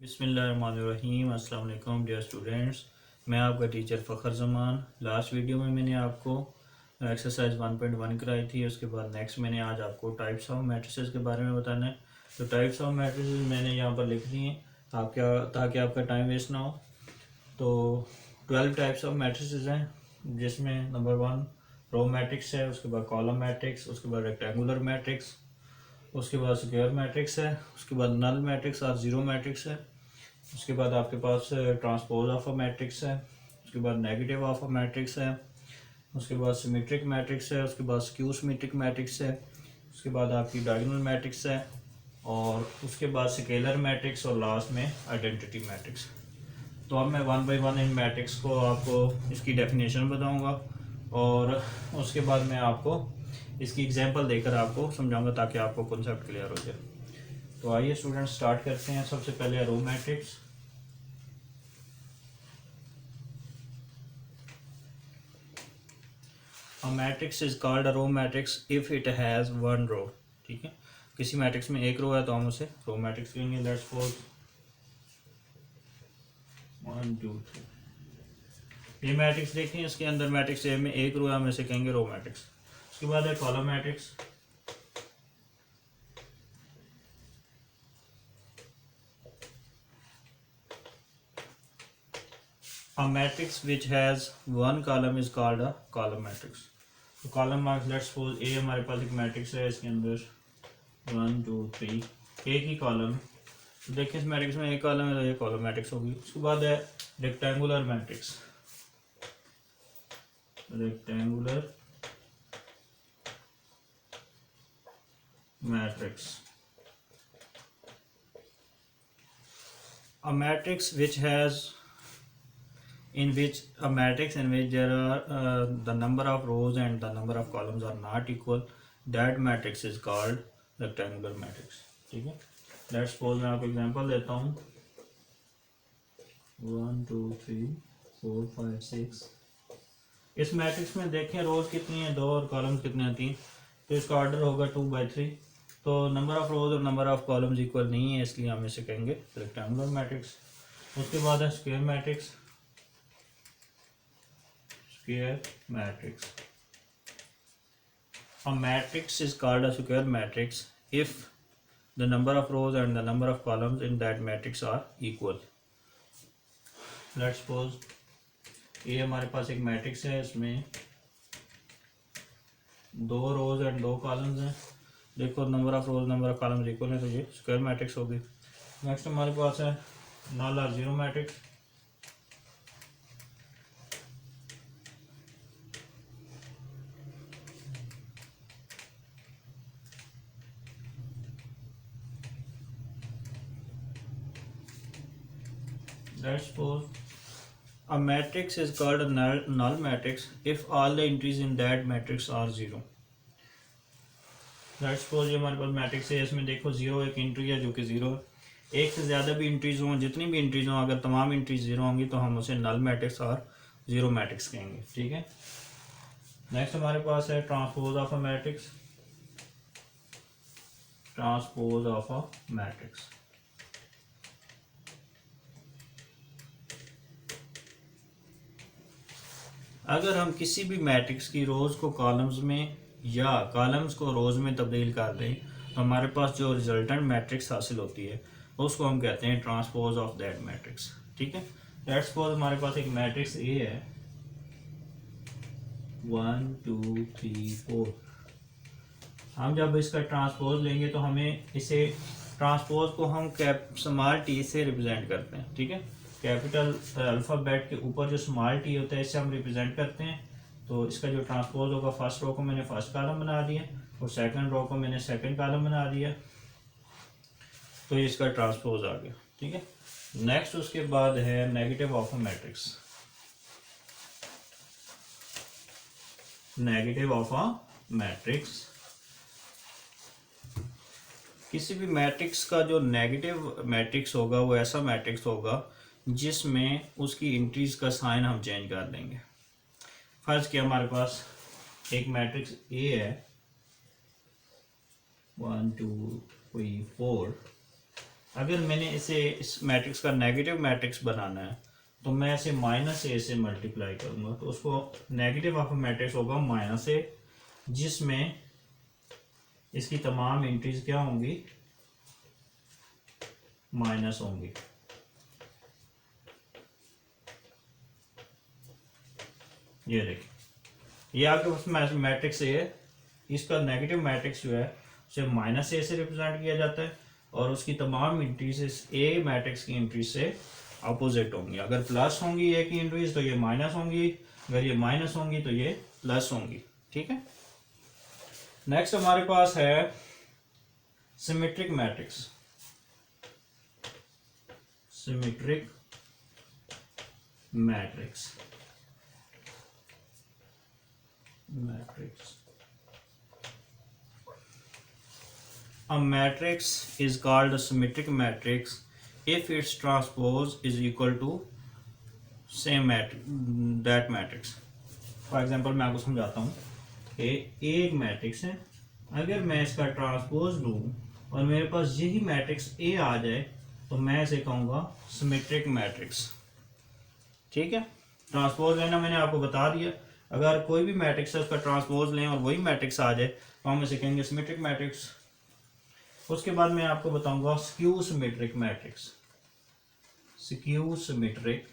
बिस्मिल्लाहिर्रहमानिर्रहीम। अस्सलाम वालेकुम डियर स्टूडेंट्स, मैं आपका teacher Fakhar Zaman. Last video में मैंने आपको एक्सरसाइज 1.1 कराई थी। उसके बाद नेक्स्ट मैंने आज आपको टाइप्स ऑफ मैट्रिसेस के बारे में बताना है। तो टाइप्स ऑफ मैट्रिसेस मैंने यहाँ पर लिख दिए ताकि आपका टाइम वेस्ट ना हो। तो 12 टाइप्स ऑफ मैट्रिसेस हैं, जिसमें नंबर 1 रो मैट्रिक्स है, उसके बाद कॉलम मैट्रिक्स, उसके बाद रेक्टेंगुलर मैट्रिक्स, उसके बाद स्क्वायर मैट्रिक्स है, उसके बाद नल मैट्रिक्स और ज़ीरो मैट्रिक्स है, उसके बाद आपके पास ट्रांसपोज ऑफ अ मैट्रिक्स है, उसके बाद नेगेटिव ऑफ अ मैट्रिक्स है, उसके बाद सिमेट्रिक मैट्रिक्स है, उसके बाद स्क्यू सिमेट्रिक मैट्रिक्स है, उसके बाद आपकी डायगोनल मैट्रिक्स है, और उसके बाद स्केलर मैट्रिक्स, और लास्ट में आइडेंटिटी मैट्रिक्स। तो अब मैं 1 बाई 1 इन मैट्रिक्स को आपको इसकी डेफिनेशन बताऊंगा, और उसके बाद मैं आपको इसकी एग्जांपल देकर आपको समझाऊंगा ताकि आपको कॉन्सेप्ट क्लियर हो जाए। तो आइए स्टूडेंट स्टार्ट करते हैं। सबसे पहले row matrix. A matrix is called a row matrix if it has one row. ठीक है, किसी मैट्रिक्स में एक रो है तो हम उसे रो मैट्रिक्स कहेंगे। Let's suppose 1 2 3। ये मैट्रिक्स देखें, इसके अंदर मैट्रिक्स ए में एक रो है, हम इसे कहेंगे रो मैट्रिक्स। उसके बाद है column matrix. A matrix which has one column is called a column matrix. तो कॉलम मार्क्स, लेट्स सपोज ए हमारे पास एक मैट्रिक्स है, इसके अंदर 1 2 3 एक ही कॉलम। तो देखिए इस मैट्रिक्स में एक कॉलम है तो ये कॉलम मैट्रिक्स होगी। उसके बाद है rectangular matrix. Rectangular matrix, a matrix which has in which a matrix in which there are the number of rows and the number of columns are not equal, that matrix is called rectangular matrix. ठीक है, let's suppose मैं आपको example देता हूँ 1 2 3 4 5 6। इस matrix में देखें रोज कितनी है, 2, और कॉलम्स कितने हैं, 3। तो इसका ऑर्डर होगा 2 बाई 3। तो नंबर ऑफ रोज और नंबर ऑफ कॉलम्स इक्वल नहीं है, इसलिए हम इसे कहेंगे रेक्टेंगुलर मैट्रिक्स। उसके बाद है square matrix. Square matrix. A matrix is called a square matrix if the number of rows and the number of columns in that matrix are equal. Let's suppose ये हमारे पास एक मैट्रिक्स है, इसमें 2 रोज and 2 columns हैं। देखो number of rose number of columns equal है, तो ये स्क्वायर मैट्रिक्स होगी। नेक्स्ट हमारे पास है नल और zero matrix. Let's suppose a matrix is called a null matrix if all the entries in that matrix are 0. Let's suppose ये हमारे पास matrix है, इसमें देखो 0 एक एंट्री है जो कि 0 है। एक से ज़्यादा भी एंट्रीज हों, जितनी भी एंट्रीज हों, अगर तमाम एंट्रीज 0 होंगी तो हम उसे नल मैट्रिक्स और ज़ीरो मैट्रिक्स कहेंगे। ठीक है, नेक्स्ट हमारे पास है transpose of a matrix. Transpose of a matrix, अगर हम किसी भी मैट्रिक्स की रोज को कॉलम्स में या कॉलम्स को रोज में तब्दील कर दें तो हमारे पास जो रिजल्टेंट मैट्रिक्स हासिल होती है उसको हम कहते हैं ट्रांसपोज ऑफ दैट मैट्रिक्स। ठीक है, लेट्स सपोज हमारे पास एक मैट्रिक्स ए है 1 2 3 4। हम जब इसका ट्रांसपोज लेंगे तो हमें इसे ट्रांसपोज को हम स्मॉल टी से रिप्रेजेंट करते हैं। ठीक है, कैपिटल अल्फ़ाबेट के ऊपर जो स्मॉल टी होता है इससे हम रिप्रेजेंट करते हैं। तो इसका जो ट्रांसपोज होगा, फर्स्ट रो को मैंने फर्स्ट कॉलम बना दिया और सेकंड रो को मैंने सेकंड कॉलम बना दिया, तो ये इसका ट्रांसपोज आ गया। ठीक है, नेक्स्ट उसके बाद है negative of a matrix. Negative of a matrix, किसी भी मैट्रिक्स का जो नेगेटिव मैट्रिक्स होगा वो ऐसा मैट्रिक्स होगा जिसमें उसकी एंट्रीज का साइन हम चेंज कर देंगे। फर्ज किया हमारे पास एक मैट्रिक्स ए है 1 2 3 4, अगर मैंने इसे इस मैट्रिक्स का नेगेटिव मैट्रिक्स बनाना है तो मैं इसे -a से मल्टीप्लाई करूंगा, तो उसको नेगेटिव ऑफ मैट्रिक्स होगा -a, जिसमें इसकी तमाम एंट्रीज क्या होंगी, माइनस होंगी। ये देखिए, ये आपके पास मैट्रिक्स ए है, इसका नेगेटिव मैट्रिक्स जो है उसे -a से रिप्रेजेंट किया जाता है और उसकी तमाम एंट्रीज इस ए मैट्रिक्स की एंट्रीज से अपोजिट होंगी। अगर प्लस होंगी ए की एंट्रीज तो ये माइनस होंगी, अगर ये माइनस होंगी तो ये प्लस होंगी। ठीक है, नेक्स्ट हमारे पास है symmetric matrix. Symmetric matrix A matrix is called a symmetric matrix if its transpose is equal to same that matrix. For example मैं आपको समझाता हूँ कि एक मैट्रिक्स है, अगर मैं इसका ट्रांसपोज लूँ और मेरे पास यही मैट्रिक्स ए आ जाए तो मैं इसे कहूँगा सिमेट्रिक मैट्रिक्स। ठीक है, ट्रांसपोज लेना मैंने आपको बता दिया। अगर कोई भी मैट्रिक्स है उसका ट्रांसपोज लें और वही मैट्रिक्स आ जाए तो हम इसे कहेंगे सिमेट्रिक मैट्रिक्स। उसके बाद मैं आपको बताऊंगा skew symmetric matrix. Skew symmetric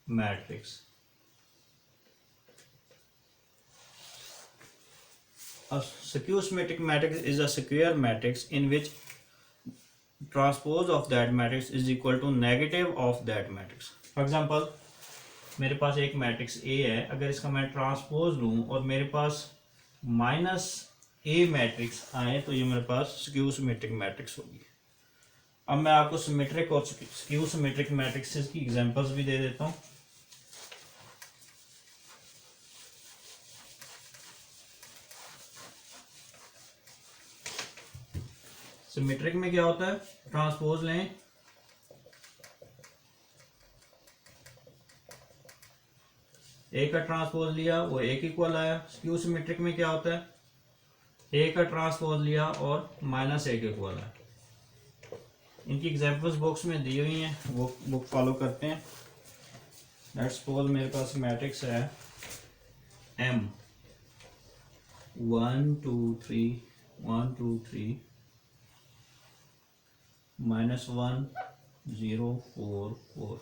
matrix, a skew symmetric matrix is a square matrix in which transpose of that matrix is equal to negative of that matrix. For example, मेरे पास एक matrix A है, अगर इसका मैं transpose लूँ और मेरे पास -a matrix आए तो ये मेरे पास स्क्यू सिमेट्रिक मैट्रिक्स होगी। अब मैं आपको सिमेट्रिक और स्क्यू सिमेट्रिक मैट्रिक्स की एग्जांपल्स भी दे देता हूँ। सिमेट्रिक में क्या होता है, ट्रांसपोज लें, ए का ट्रांसपोज लिया वो एक इक्वल आया। स्क्यू सिमेट्रिक में क्या होता है, ए का ट्रांसपोज लिया और -1 इक्वल आया। इनकी एग्जांपल्स बुक्स में दी हुई हैं, वो बुक फॉलो करते हैं। लेट्स सपोज मेरे पास मैट्रिक्स है M 1 2 3 1 2 3 -1 0 4 4।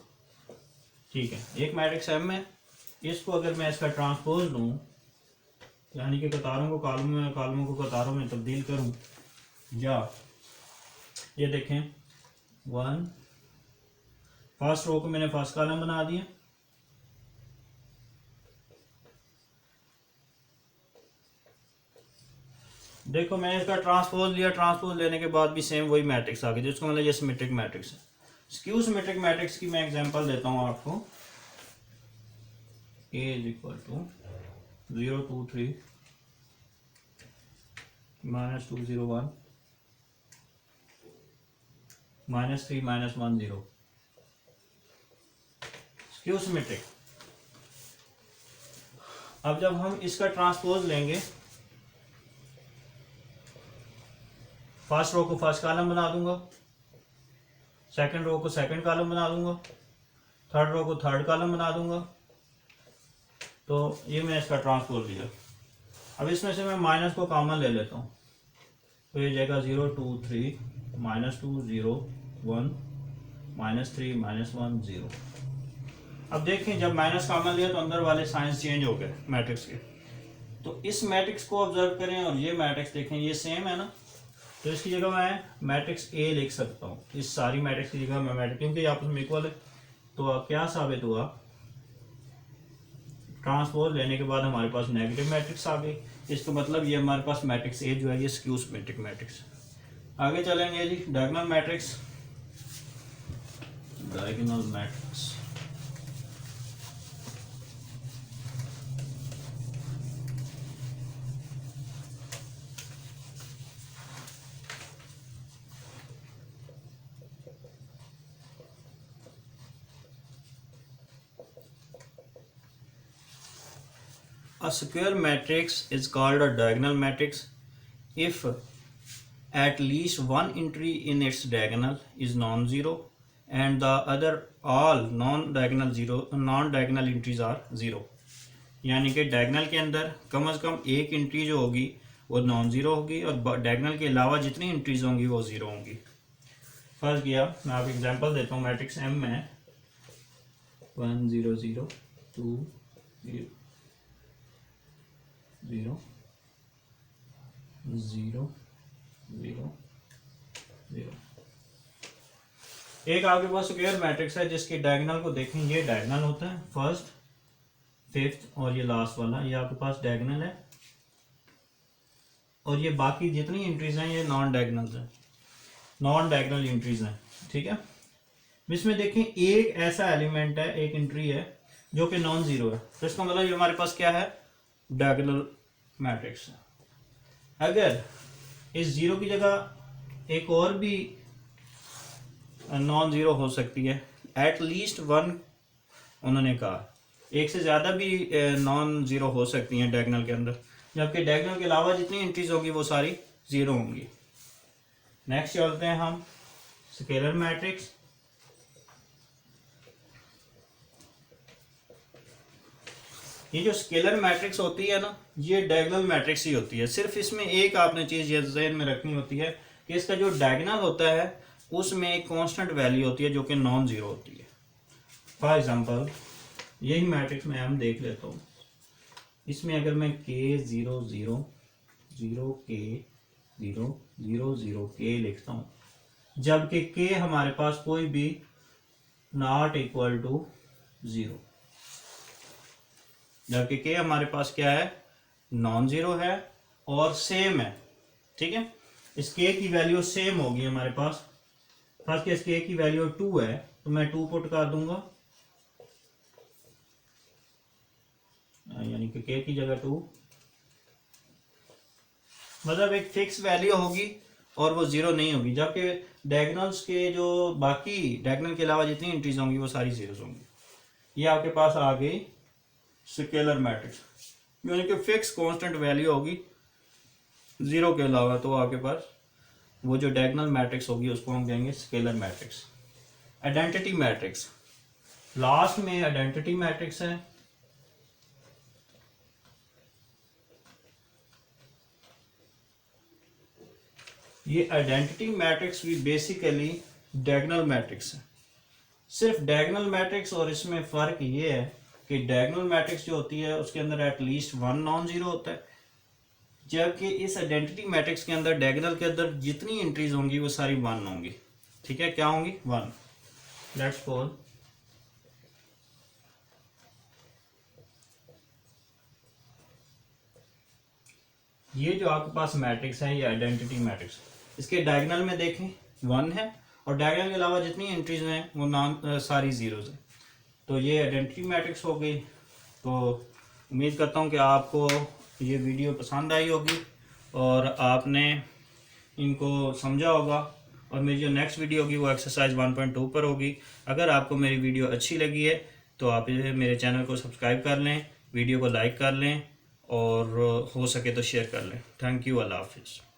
ठीक है, एक मैट्रिक्स M है, इसको अगर मैं इसका ट्रांसपोज लूँ यानी कि कतारों को कॉलम में, कॉलमों को कतारों में तब्दील करूँ, या ये देखें 1 फर्स्ट रो को मैंने फर्स्ट कॉलम बना दिया, देखो मैंने इसका ट्रांसपोज लिया, ट्रांसपोज लेने के बाद भी सेम वही मैट्रिक्स आ गई, जिसको मतलब ये सिमेट्रिक मैट्रिक्स है। स्क्यू सिमेट्रिक मैट्रिक्स की मैं एग्जांपल देता हूँ आपको। A is equal to 0 2 3 -2 0 1 -3 -1 0। Skew symmetric. अब जब हम इसका ट्रांसपोज लेंगे, फर्स्ट रो को फर्स्ट कॉलम बना दूंगा, सेकंड रो को सेकंड कॉलम बना दूंगा, थर्ड रो को थर्ड कॉलम बना दूंगा, तो ये मैंने इसका ट्रांसपोज लिया। अब इसमें से मैं माइनस को कॉमन ले लेता हूँ, तो ये जाएगा 0 2 3 -2 0 1 -3 -1 0। अब देखें जब माइनस कॉमन लिया तो अंदर वाले साइंस चेंज हो गए मैट्रिक्स के। तो इस मैट्रिक्स को ऑब्जर्व करें और ये मैट्रिक्स देखें, ये सेम है ना, तो इसकी जगह मैं मैट्रिक्स ए लिख सकता हूँ। इस सारी मैट्रिक्स की जगह मैं मैट्रिक्स, क्योंकि आपस में इक्वल है, तो क्या साबित हुआ, ट्रांसपोज लेने के बाद हमारे पास नेगेटिव मैट्रिक्स आ गई। इसका मतलब ये हमारे पास मैट्रिक्स ए जो है ये स्क्यू सिमेट्रिक मैट्रिक्स। आगे चलेंगे जी, diagonal matrix. Diagonal matrix A square matrix is called a diagonal matrix if at least one entry in its diagonal is non-zero and the other all non-diagonal entries are zero। यानी कि diagonal के अंदर कम से कम एक entry जो होगी वो non zero होगी और डायगनल के अलावा जितनी एंट्रीज होंगी वो ज़ीरो होंगी। फर्स्ट किया मैं आपको एग्जांपल देता हूँ। मैट्रिक्स एम में 1 0 0 2 0 0 0 0 0। एक आपके पास स्क्वायर मैट्रिक्स है जिसके डायगोनल को देखें, ये डायगोनल होता है फर्स्ट, फिफ्थ और ये लास्ट वाला, ये आपके पास डायगोनल है और ये बाकी जितनी एंट्रीज हैं ये नॉन डायगोनल हैं, नॉन डायगोनल एंट्रीज हैं। ठीक है, इसमें देखें एक ऐसा एलिमेंट है, एक एंट्री है जो कि नॉन जीरो है, तो इसका मतलब ये हमारे पास क्या है, डायगोनल मैट्रिक्स है। अगर इस जीरो की जगह एक और भी नॉन जीरो हो सकती है, एट लीस्ट वन, उन्होंने कहा एक से ज़्यादा भी नॉन जीरो हो सकती हैं डायगोनल के अंदर, जबकि डायगोनल के अलावा जितनी एंट्रीज होगी वो सारी जीरो होंगी। नेक्स्ट चलते हैं हम स्केलर मैट्रिक्स। ये जो स्केलर मैट्रिक्स होती है ना, ये डायगोनल मैट्रिक्स ही होती है। सिर्फ इसमें एक आपने चीज़ ये ज़हन में रखनी होती है कि इसका जो डायगोनल होता है उसमें एक कांस्टेंट वैल्यू होती है जो कि नॉन ज़ीरो होती है। फॉर एग्जांपल यही मैट्रिक्स में हम देख लेता हूँ, इसमें अगर मैं k 0 0 0 k 0 0 0 k लिखता हूँ, जबकि k हमारे पास कोई भी नॉट इक्वल टू ज़ीरो, जबकि k हमारे पास क्या है, नॉन ज़ीरो है और सेम है। ठीक है, इस k की वैल्यू सेम होगी हमारे पास। फर्स्ट केस k की वैल्यू 2 है तो मैं 2 पुट कर दूंगा, यानी कि k की जगह 2, मतलब एक फिक्स वैल्यू होगी और वो जीरो नहीं होगी, जबकि डायगोनल्स के जो बाकी डायगोनल के अलावा जितनी एंट्रीज होंगी वो सारी जीरोस होंगी। ये आपके पास आ गई स्केलर मैट्रिक्स, यानी कि फिक्स कांस्टेंट वैल्यू होगी जीरो के अलावा, तो आपके पास वो जो डायगोनल मैट्रिक्स होगी उसको हम कहेंगे scalar matrix. Identity matrix, last में आइडेंटिटी मैट्रिक्स है। ये आइडेंटिटी मैट्रिक्स भी बेसिकली डायगोनल मैट्रिक्स है। सिर्फ डायगोनल मैट्रिक्स और इसमें फ़र्क ये है कि डायगोनल मैट्रिक्स जो होती है उसके अंदर at least one non zero होता है, जबकि इस आइडेंटिटी मैट्रिक्स के अंदर डायगोनल के अंदर जितनी एंट्रीज होंगी वो सारी वन होंगी। ठीक है, क्या होंगी, वन। लेट्स सपोज ये जो आपके पास मैट्रिक्स है ये आइडेंटिटी मैट्रिक्स, इसके डायगोनल में देखें वन है और डायगोनल के अलावा जितनी एंट्रीज हैं वो नॉन सारी जीरोज हैं, तो ये आइडेंटिटी मैट्रिक्स हो गई। तो उम्मीद करता हूँ कि आपको ये वीडियो पसंद आई होगी और आपने इनको समझा होगा, और मेरी जो नेक्स्ट वीडियो होगी वो एक्सरसाइज 1.2 पर होगी। अगर आपको मेरी वीडियो अच्छी लगी है तो आप मेरे चैनल को सब्सक्राइब कर लें, वीडियो को लाइक कर लें और हो सके तो शेयर कर लें। थैंक यू, अल्लाह हाफिज़।